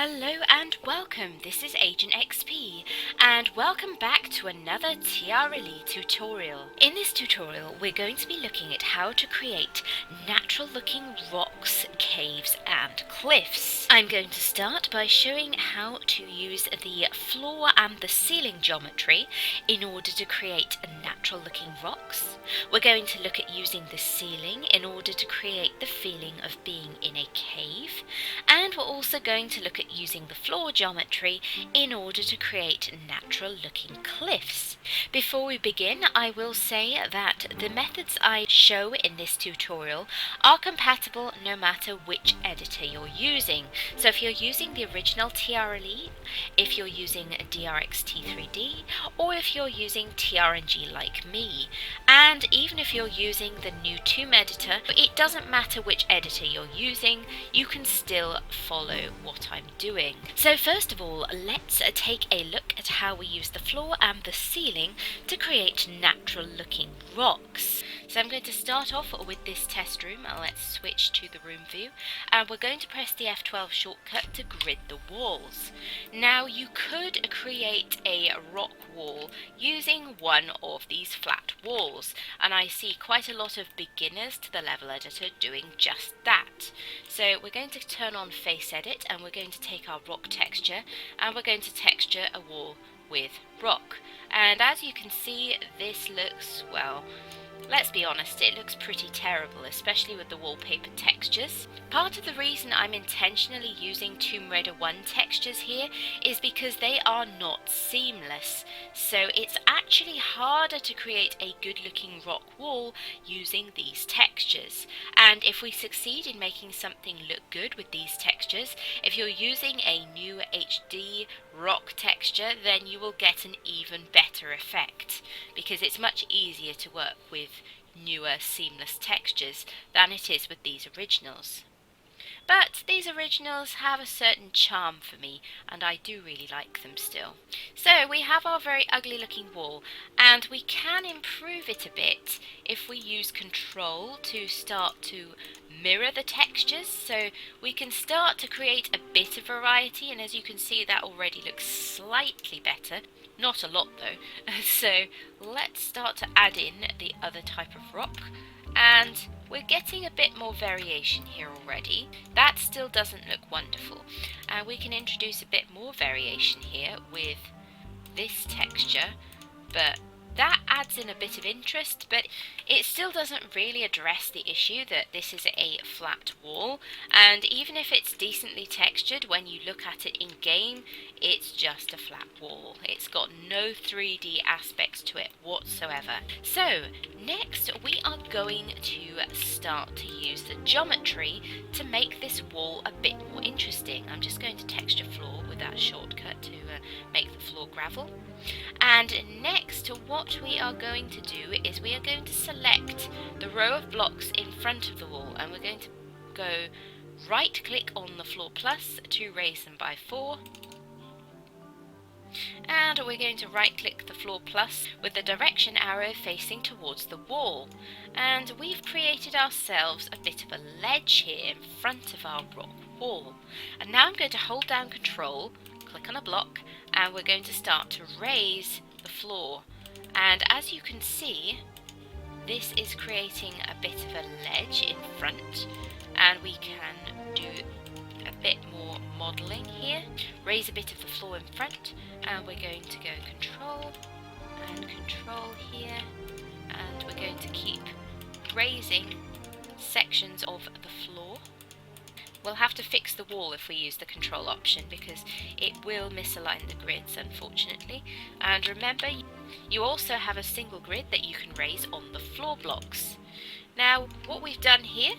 Hello and welcome, this is AgentXP and welcome back to another TRLE tutorial. In this tutorial we're going to be looking at how to create natural looking rocks, caves and cliffs. I'm going to start by showing how to use the floor and the ceiling geometry in order to create natural looking rocks. We're going to look at using the ceiling in order to create the feeling of being in a cave, and we're also going to look at using the floor geometry in order to create natural looking cliffs. Before we begin, I will say that the methods I show in this tutorial are compatible no matter which editor you're using. So if you're using the original TRLE, if you're using DRXT3D, or if you're using TRNG like me, and even if you're using the new Tomb editor, it doesn't matter which editor you're using, you can still follow what I'm doing. So first of all, let's take a look at how we use the floor and the ceiling to create natural looking rocks. So I'm going to start off with this test room. Let's switch to the room view, and we're going to press the F12 shortcut to grid the walls. Now you could create a rock wall using one of these flat walls, and I see quite a lot of beginners to the level editor doing just that. So we're going to turn on face edit, and we're going to take our rock texture and we're going to texture a wall with rock. And as you can see, this looks, well, let's be honest, it looks pretty terrible, especially with the wallpaper textures. Part of the reason I'm intentionally using Tomb Raider 1 textures here is because they are not seamless. So it's actually harder to create a good looking rock wall using these textures. And if we succeed in making something look good with these textures, if you're using a new HD rock texture, then you will get an even better effect, because it's much easier to work with newer seamless textures than it is with these originals. But these originals have a certain charm for me, and I do really like them still. So we have our very ugly looking wall, and we can improve it a bit if we use Control to start to mirror the textures. So we can start to create a bit of variety, and as you can see, that already looks slightly better. Not a lot though. So let's start to add in the other type of rock, and we're getting a bit more variation here already. That still doesn't look wonderful. We can introduce a bit more variation here with this texture, but that adds in a bit of interest, but it still doesn't really address the issue that this is a flat wall, and even if it's decently textured, when you look at it in game, it's just a flat wall. It's got no 3D aspects to it whatsoever. So next we are going to start to use the geometry to make this wall a bit more interesting. I'm just going to texture floor with that shortcut to make the floor gravel. And next, what we are going to do is we are going to select the row of blocks in front of the wall, and we're going to go right click on the floor plus to raise them by 4. And we're going to right click the floor plus with the direction arrow facing towards the wall. And we've created ourselves a bit of a ledge here in front of our rock wall. And now I'm going to hold down Control, click on a block, and we're going to start to raise the floor. And as you can see, this is creating a bit of a ledge in front, and we can do a bit more modelling here. Raise a bit of the floor in front, and we're going to go Control and Control here, and we're going to keep raising sections of the floor. We'll have to fix the wall if we use the Control option, because it will misalign the grids, unfortunately. And remember, you also have a single grid that you can raise on the floor blocks. Now, what we've done here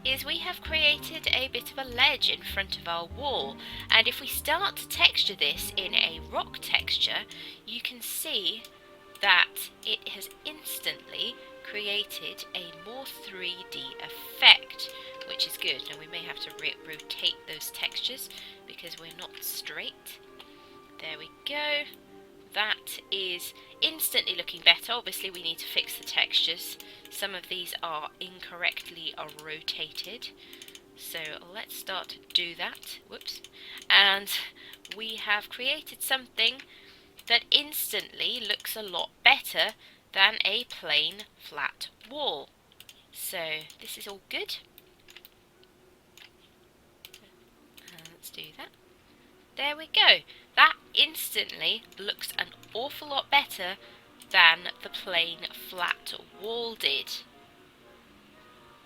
is we have created a bit of a ledge in front of our wall, and if we start to texture this in a rock texture, you can see that it has instantly created a more 3D effect, which is good. And we may have to rotate those textures because we're not straight. There we go. That is instantly looking better. Obviously we need to fix the textures. Some of these are incorrectly rotated. So let's start to do that. Whoops. and we have created something that instantly looks a lot better than a plain flat wall. So this is all good. Let's do that. There we go. That instantly looks an awful lot better than the plain flat wall did.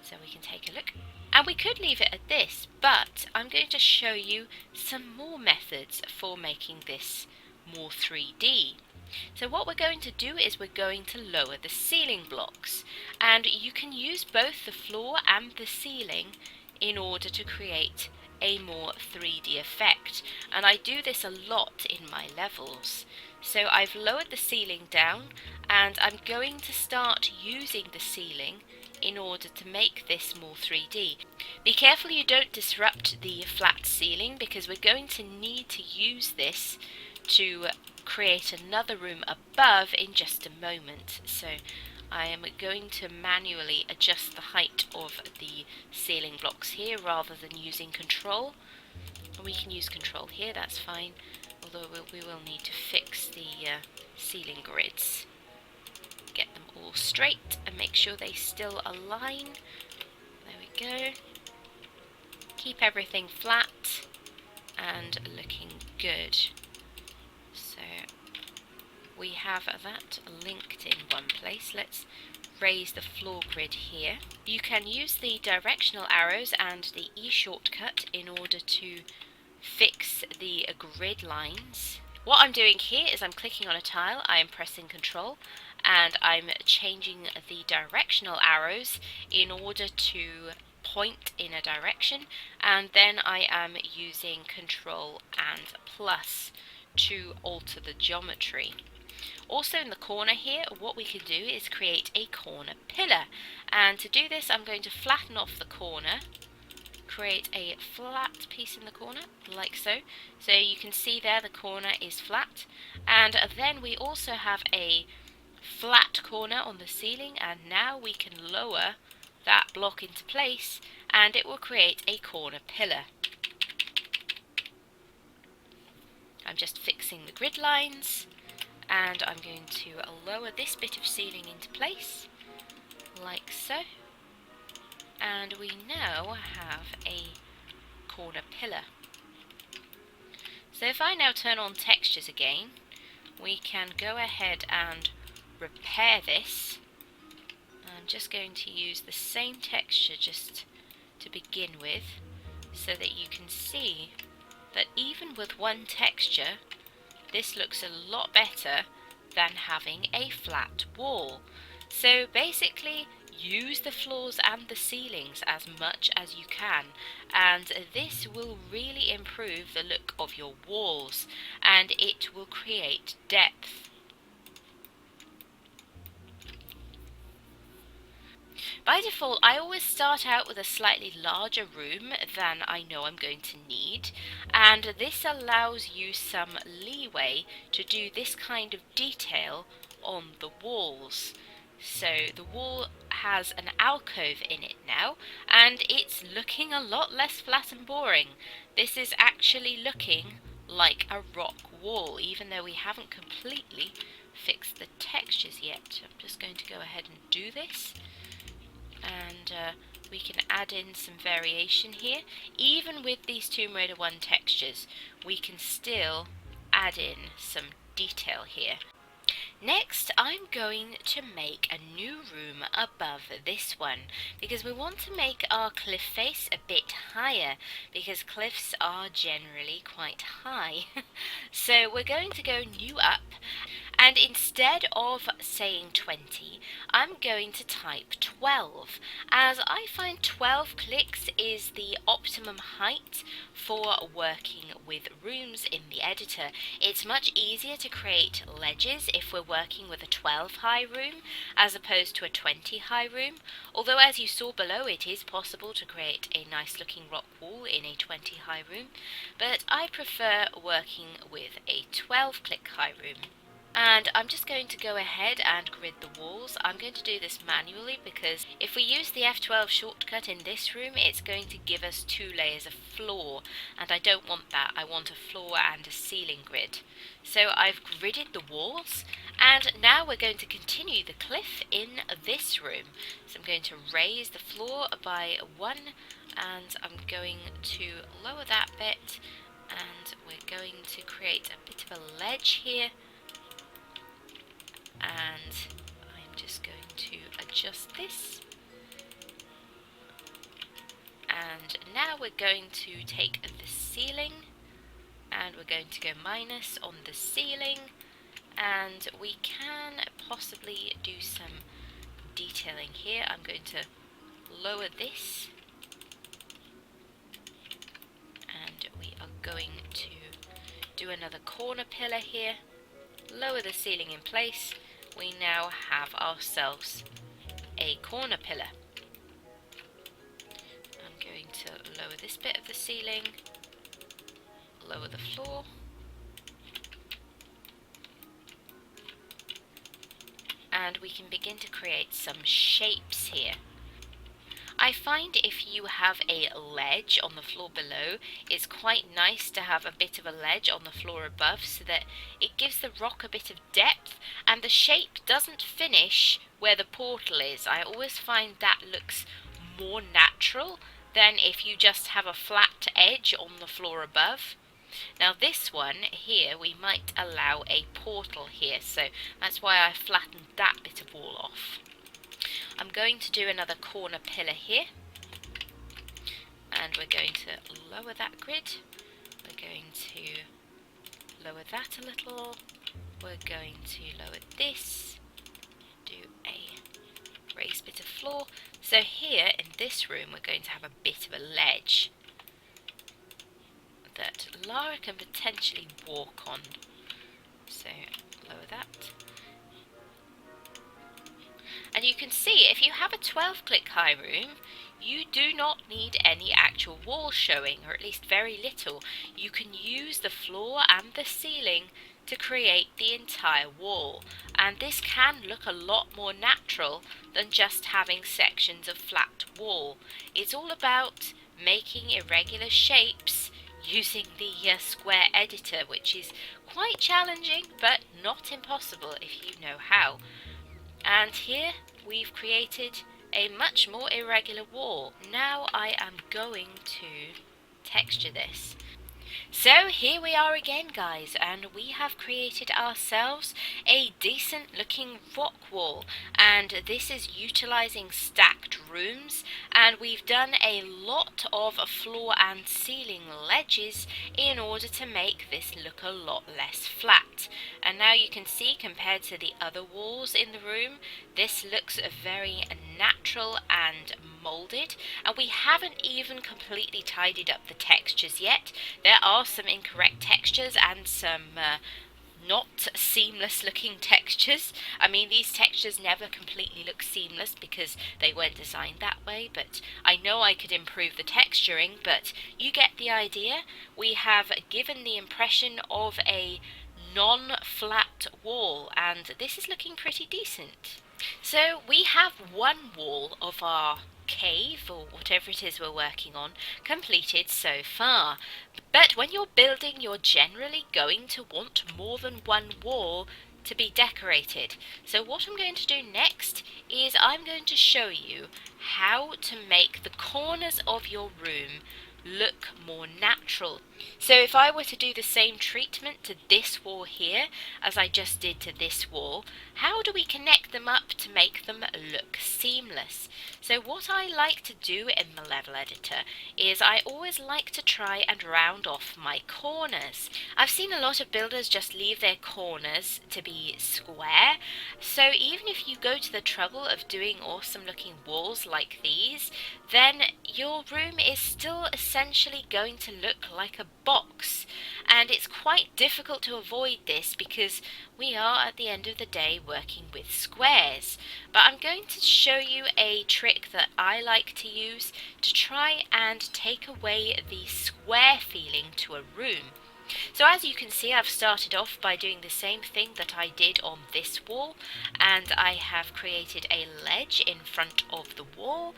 So we can take a look. And we could leave it at this, but I'm going to show you some more methods for making this more 3D. So what we're going to do is we're going to lower the ceiling blocks, and you can use both the floor and the ceiling in order to create a more 3D effect, and I do this a lot in my levels. So I've lowered the ceiling down, and I'm going to start using the ceiling in order to make this more 3D. Be careful you don't disrupt the flat ceiling, because we're going to need to use this to create another room above in just a moment. So I am going to manually adjust the height of the ceiling blocks here rather than using control. We can use control here, that's fine, although we will need to fix the ceiling grids. Get them all straight and make sure they still align. There we go. Keep everything flat and looking good. So we have that linked in one place. Let's raise the floor grid here. You can use the directional arrows and the E shortcut in order to fix the grid lines. What I'm doing here is I'm clicking on a tile, I am pressing Control, and I'm changing the directional arrows in order to point in a direction, and then I am using Control and plus to alter the geometry. Also in the corner here, what we can do is create a corner pillar, and to do this I'm going to flatten off the corner, create a flat piece in the corner like so. So you can see there the corner is flat, and then we also have a flat corner on the ceiling, and now we can lower that block into place and it will create a corner pillar. I'm just fixing the grid lines, and I'm going to lower this bit of ceiling into place like so, and we now have a corner pillar. So if I now turn on textures again, we can go ahead and repair this. I'm just going to use the same texture just to begin with, so that you can see that even with one texture this looks a lot better than having a flat wall. So basically use the floors and the ceilings as much as you can, and this will really improve the look of your walls and it will create depth. By default, I always start out with a slightly larger room than I know I'm going to need, and this allows you some leeway to do this kind of detail on the walls. So the wall has an alcove in it now, and it's looking a lot less flat and boring. This is actually looking like a rock wall, even though we haven't completely fixed the textures yet. I'm just going to go ahead and do this, and we can add in some variation here. Even with these Tomb Raider 1 textures, we can still add in some detail here. Next, I'm going to make a new room above this one, because we want to make our cliff face a bit higher, because cliffs are generally quite high. So we're going to go new up, and instead of saying 20, I'm going to type 12, as I find 12 clicks is the optimum height for working with rooms in the editor. It's much easier to create ledges if we're working with a 12 high room as opposed to a 20 high room, although as you saw below it is possible to create a nice looking rock wall in a 20 high room, but I prefer working with a 12 click high room. And I'm just going to go ahead and grid the walls. I'm going to do this manually because if we use the F12 shortcut in this room, it's going to give us 2 layers of floor, and I don't want that. I want a floor and a ceiling grid. So I've gridded the walls, and now we're going to continue the cliff in this room. So I'm going to raise the floor by 1, and I'm going to lower that bit, and we're going to create a bit of a ledge here. And I'm just going to adjust this, and now we're going to take the ceiling and we're going to go minus on the ceiling, and we can possibly do some detailing here. I'm going to lower this, and we are going to do another corner pillar here, lower the ceiling in place. We now have ourselves a corner pillar. I'm going to lower this bit of the ceiling, lower the floor, and we can begin to create some shapes here. I find if you have a ledge on the floor below, it's quite nice to have a bit of a ledge on the floor above so that it gives the rock a bit of depth and the shape doesn't finish where the portal is. I always find that looks more natural than if you just have a flat edge on the floor above. Now this one here, we might allow a portal here, so that's why I flattened that bit of wall off. I'm going to do another corner pillar here, and we're going to lower that grid. We're going to lower that a little. We're going to lower this, do a raised bit of floor. So here in this room we're going to have a bit of a ledge that Lara can potentially walk on. So lower that. And you can see if you have a 12-click high room, you do not need any actual wall showing, or at least very little. You can use the floor and the ceiling to create the entire wall, and this can look a lot more natural than just having sections of flat wall. It's all about making irregular shapes using the square editor, which is quite challenging but not impossible if you know how. And here we've created a much more irregular wall. Now I am going to texture this. So here we are again, guys, and we have created ourselves a decent looking rock wall, and this is utilizing stacked rooms, and we've done a lot of floor and ceiling ledges in order to make this look a lot less flat. And now you can see, compared to the other walls in the room, this looks very natural and molded, and we haven't even completely tidied up the textures yet. There are some incorrect textures and some not seamless looking textures. I mean, these textures never completely look seamless because they weren't designed that way, but I know I could improve the texturing, but you get the idea. We have given the impression of a non-flat wall, and this is looking pretty decent. So we have one wall of our cave, or whatever it is we're working on, completed so far. But when you're building, you're generally going to want more than one wall to be decorated. So what I'm going to do next is I'm going to show you how to make the corners of your room look more natural. So if I were to do the same treatment to this wall here as I just did to this wall, how do we connect them up to make them look seamless? So what I like to do in the level editor is I always like to try and round off my corners. I've seen a lot of builders just leave their corners to be square, so even if you go to the trouble of doing awesome looking walls like these, then your room is still essentially going to look like a box, and it's quite difficult to avoid this because we are at the end of the day working with squares. But I'm going to show you a trick that I like to use to try and take away the square feeling to a room. So as you can see, I've started off by doing the same thing that I did on this wall, and I have created a ledge in front of the wall,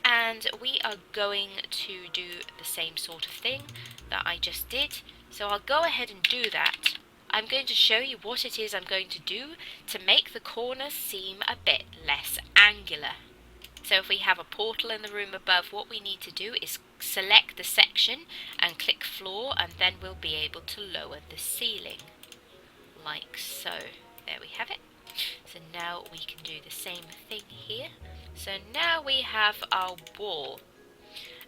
and we are going to do the same sort of thing that I just did. So I'll go ahead and do that. I'm going to show you what it is I'm going to do to make the corners seem a bit less angular. So if we have a portal in the room above, what we need to do is select the section and click floor, and then we'll be able to lower the ceiling, like so. There we have it. So now we can do the same thing here. So now we have our wall.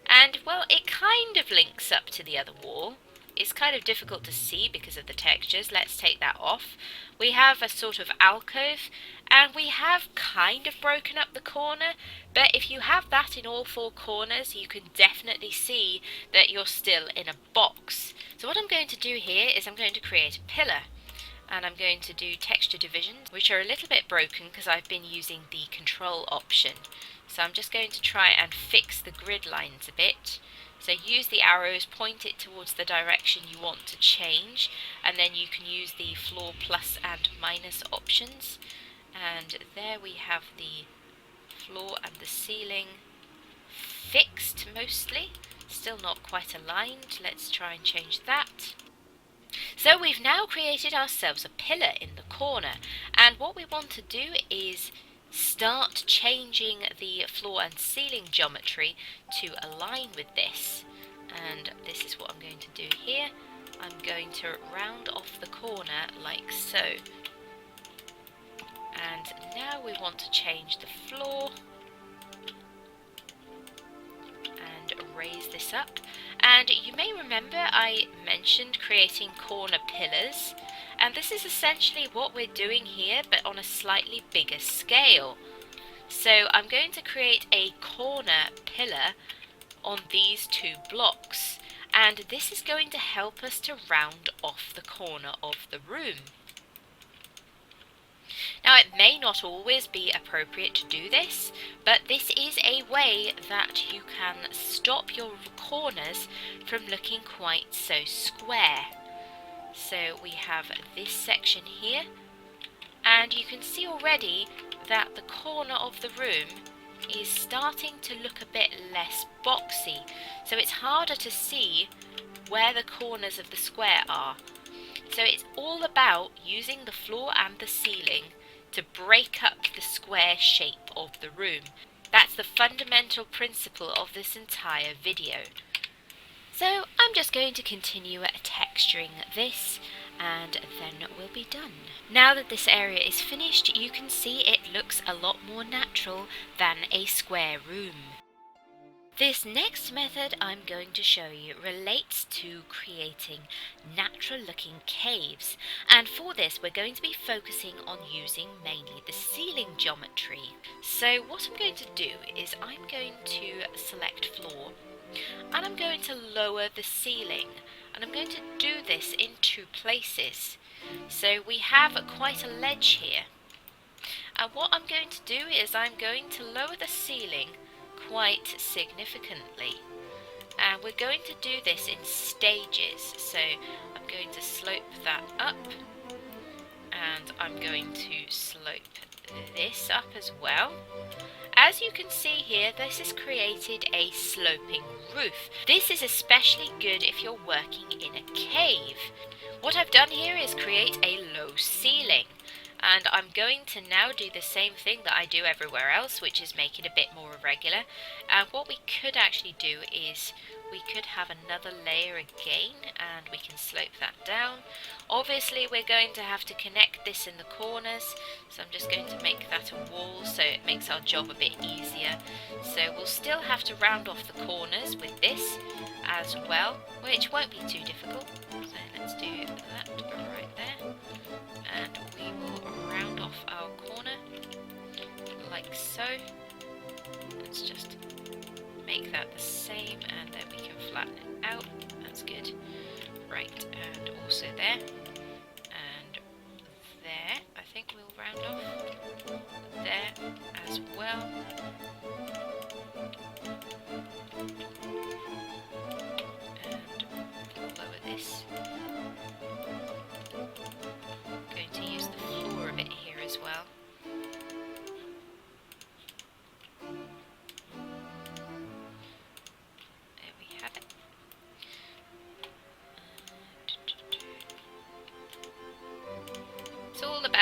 And well, it kind of links up to the other wall. It's kind of difficult to see because of the textures. Let's take that off. We have a sort of alcove, and we have kind of broken up the corner, but if you have that in all four corners, you can definitely see that you're still in a box. So what I'm going to do here is I'm going to create a pillar, and I'm going to do texture divisions, which are a little bit broken because I've been using the control option. So I'm just going to try and fix the grid lines a bit. So use the arrows, point it towards the direction you want to change, and then you can use the floor plus and minus options. And there we have the floor and the ceiling fixed mostly, still not quite aligned. Let's try and change that. So we've now created ourselves a pillar in the corner, and what we want to do is start changing the floor and ceiling geometry to align with this. And this is what I'm going to do here. I'm going to round off the corner like so. And now we want to change the floor and raise this up. And you may remember I mentioned creating corner pillars, and this is essentially what we're doing here, but on a slightly bigger scale. So I'm going to create a corner pillar on these two blocks, and this is going to help us to round off the corner of the room. Now, it may not always be appropriate to do this, but this is a way that you can stop your corners from looking quite so square. So we have this section here, and you can see already that the corner of the room is starting to look a bit less boxy, so it's harder to see where the corners of the square are. So it's all about using the floor and the ceiling to break up the square shape of the room. That's the fundamental principle of this entire video. So I'm just going to continue texturing this, and then we'll be done. Now that this area is finished, you can see it looks a lot more natural than a square room. This next method I'm going to show you relates to creating natural looking caves, and for this we're going to be focusing on using mainly the ceiling geometry. So what I'm going to do is I'm going to select floor, and I'm going to lower the ceiling, and I'm going to do this in two places. So we have quite a ledge here, and what I'm going to do is I'm going to lower the ceiling quite significantly, and we're going to do this in stages. So I'm going to slope that up, and I'm going to slope this up as well. As you can see here, this has created a sloping roof. This is especially good if you're working in a cave. What I've done here is create a low ceiling, and I'm going to now do the same thing that I do everywhere else, which is make it a bit more irregular. And what we could actually do is we could have another layer again, and we can slope that down. Obviously we're going to have to connect this in the corners, so I'm just going to make that a wall so it makes our job a bit easier. So we'll still have to round off the corners with this as well, which won't be too difficult. So let's do that right there, and we will round off our corner like so. Let's just make that the same, and then we can flatten it out. That's good. Right, and also there, and there. I think we'll round off there as well. And lower this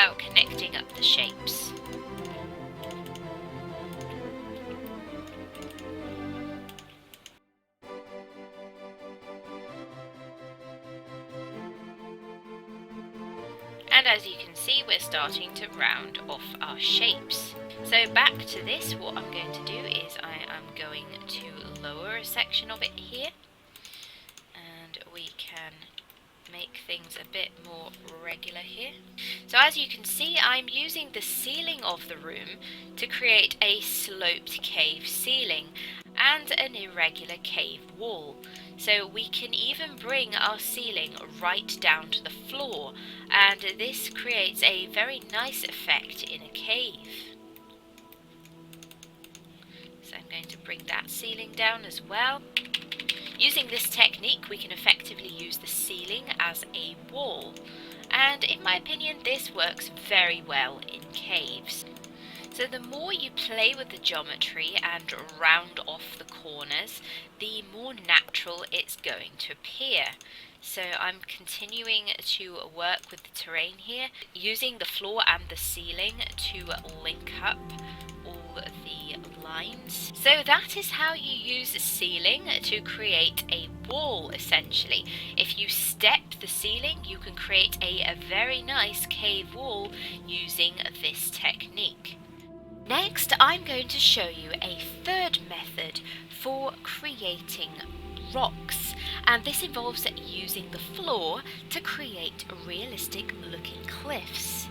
about connecting up the shapes. And as you can see, we're starting to round off our shapes. So back to this, what I'm going to do is I am going to lower a section of it here, and we can make things a bit more regular here. So as you can see, I'm using the ceiling of the room to create a sloped cave ceiling and an irregular cave wall. So we can even bring our ceiling right down to the floor, and this creates a very nice effect in a cave. So I'm going to bring that ceiling down as well. Using this technique, we can effectively use the ceiling as a wall, and in my opinion this works very well in caves. So the more you play with the geometry and round off the corners, the more natural it's going to appear. So I'm continuing to work with the terrain here, using the floor and the ceiling to link up all the lines. So that is how you use the ceiling to create a wall, essentially. If you step the ceiling, you can create a very nice cave wall using this technique. Next, I'm going to show you a third method for creating rocks, and this involves using the floor to create realistic looking cliffs.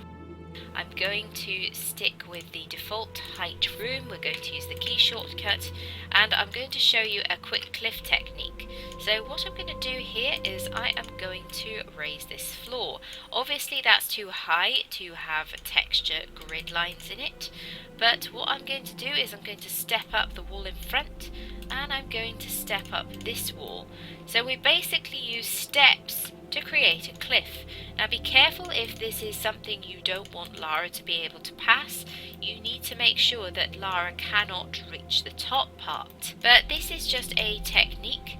I'm going to stick with the default height room. We're going to use the key shortcut, and I'm going to show you a quick cliff technique. So what I'm going to do here is I am going to raise this floor. Obviously that's too high to have texture grid lines in it, but what I'm going to do is I'm going to step up the wall in front, and I'm going to step up this wall. So we basically use steps to create a cliff. Now be careful if this is something you don't want Lara to be able to pass. You need to make sure that Lara cannot reach the top part. But this is just a technique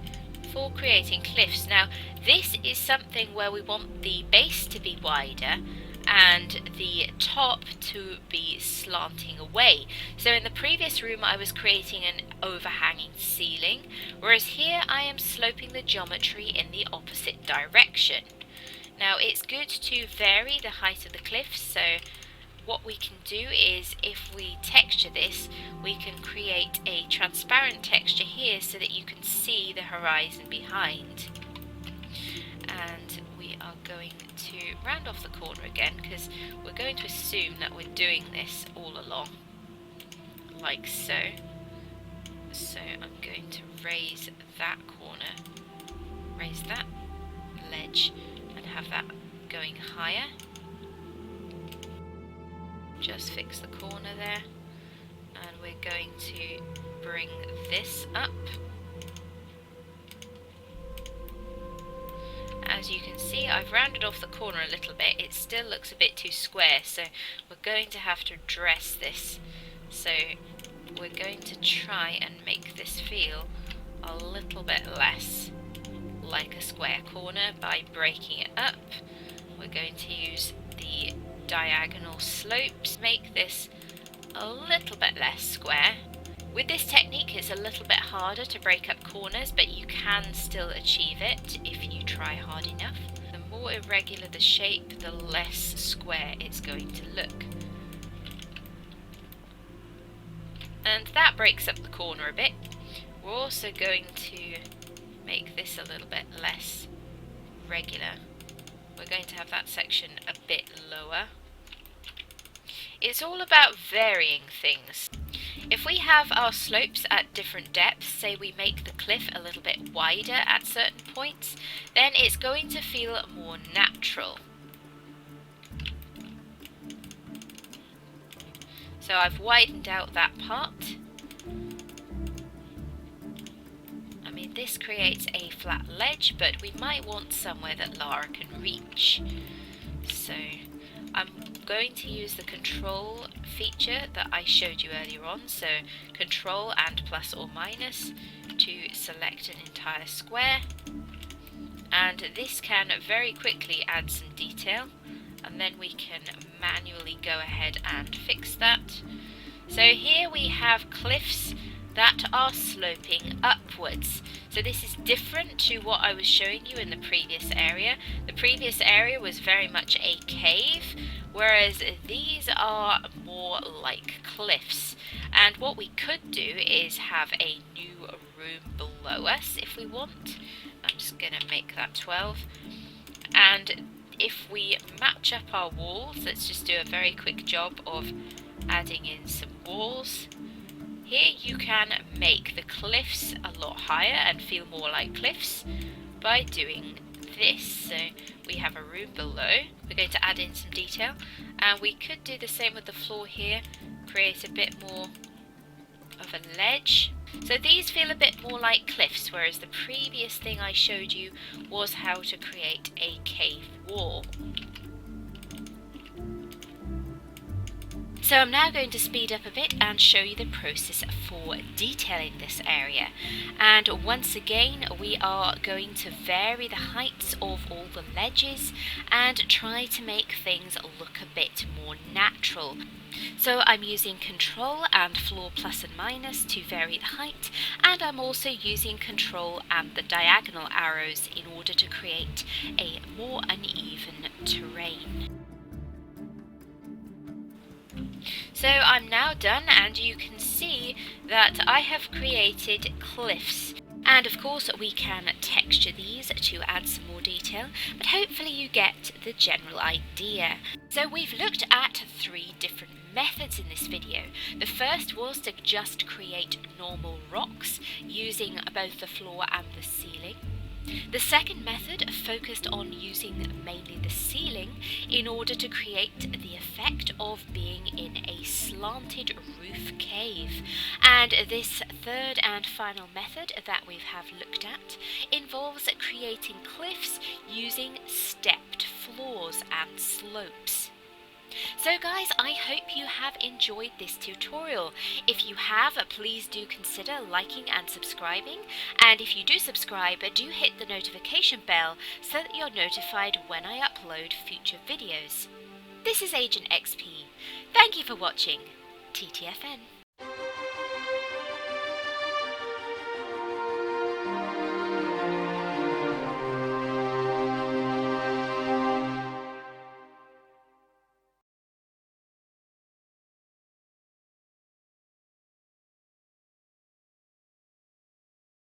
for creating cliffs. Now this is something where we want the base to be wider and the top to be slanting away. So in the previous room I was creating an overhanging ceiling, whereas here I am sloping the geometry in the opposite direction. Now it's good to vary the height of the cliff, so what we can do is if we texture this, we can create a transparent texture here so that you can see the horizon behind. And we are going to round off the corner again, because we're going to assume that we're doing this all along, like so. So I'm going to raise that corner, raise that ledge, and have that going higher. Just fix the corner there, and we're going to bring this up. As you can see, I've rounded off the corner a little bit. It still looks a bit too square, so we're going to have to dress this. So we're going to try and make this feel a little bit less like a square corner by breaking it up. We're going to use the diagonal slopes, make this a little bit less square. With this technique it's a little bit harder to break up corners, but you can still achieve it if you try hard enough. The more irregular the shape, the less square it's going to look. And that breaks up the corner a bit. We're also going to make this a little bit less regular. We're going to have that section a bit lower. It's all about varying things. If we have our slopes at different depths, say we make the cliff a little bit wider at certain points, then it's going to feel more natural. So I've widened out that part. I mean, this creates a flat ledge, but we might want somewhere that Lara can reach. So I'm going to use the control feature that I showed you earlier on, so control and plus or minus to select an entire square, and this can very quickly add some detail. and then we can manually go ahead and fix that. So here we have cliffs that are sloping upwards. So this is different to what I was showing you in the previous area. The previous area was very much a cave, whereas these are more like cliffs. And what we could do is have a new room below us if we want. I'm just going to make that 12. And if we match up our walls, let's just do a very quick job of adding in some walls. Here you can make the cliffs a lot higher and feel more like cliffs by doing this. So we have a room below. We're going to add in some detail, and we could do the same with the floor here, create a bit more of a ledge. So these feel a bit more like cliffs, whereas the previous thing I showed you was how to create a cave wall. So I'm now going to speed up a bit and show you the process for detailing this area. And once again, we are going to vary the heights of all the ledges and try to make things look a bit more natural. So I'm using Control and Floor plus and minus to vary the height, and I'm also using Control and the diagonal arrows in order to create a more uneven terrain. So I'm now done, and you can see that I have created cliffs. And of course we can texture these to add some more detail, but hopefully you get the general idea. So we've looked at 3 different methods in this video. The first was to just create normal rocks using both the floor and the ceiling. The second method focused on using mainly the ceiling in order to create the effect of being in a slanted roof cave. And this third and final method that we have looked at involves creating cliffs using stepped floors and slopes. So guys, I hope you have enjoyed this tutorial. If you have, please do consider liking and subscribing. And if you do subscribe, do hit the notification bell so that you're notified when I upload future videos. This is AgentXP. Thank you for watching. TTFN.